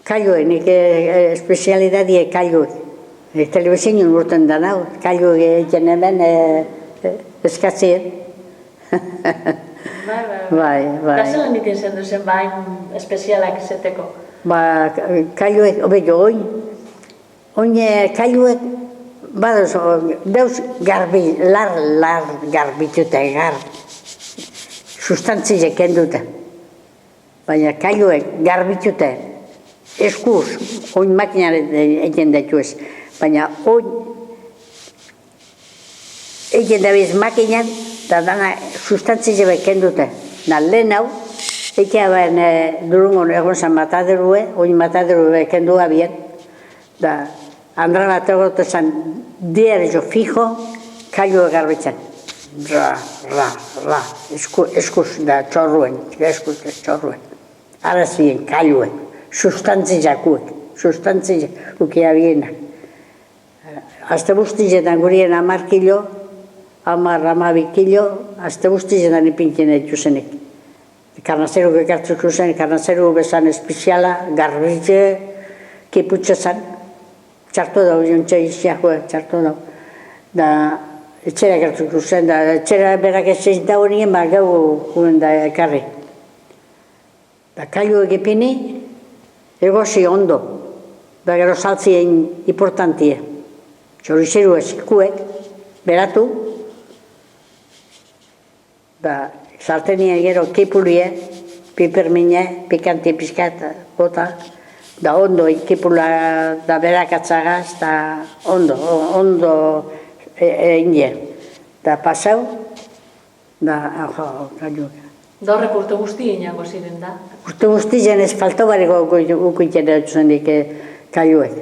Kailuek, nik espezialidadie kailuek. Telebizinen urten da nau, kailuek egiten hemen eskatzien. Bai. Gazelan iten zen duzen bain espezialak izeteko? Kailuek, obeio, oin kailuek, badoz, deus garbi, lar garbitute, sustantziek endute. Baina kailuek garbitute, eskuz, oin makinaren egin daitu ez. Baina oin egin dabiz makinan, eta dana sustantziek beken dute. Lehen hau, egia bain durungon egon zan mataderue, oin mataderue beken du abien. Da, Andra bat egote zan, diario fijo, kailuek garbitzen. Ra, eskuz da txorruen, eskuz da txorruen. Arazien, kailuek, sustantziakuek, ukia bienak. Azte guztietan gurien 10 kilo, 10-12 kilo, azte guztietan ipintzen dituzenek. Karnazeru gekartzuko zen, karnazeru bezan espeziala, garbitze, kiputxe zen, txartu dau, jontxe iziakue, txartu dau. Da, etxera gertzuko zen, da, etxera berak ezein da honien, gau guen da ekarri. Da, kailu egipini, egozi ondo, da gero saltzien importantie. Txorizeru ezikuek, beratu, da, saltenien gero kipulie, pipermine, pikanti pizkat, bota, da ondo ikipula da berakatzagaz, da ondo egin. Da pasau, da, kailuek. Da horrek urte guzti inago ziren da? Urte guzti zen ez falto bariko ukuiten dut zuenik kailuek.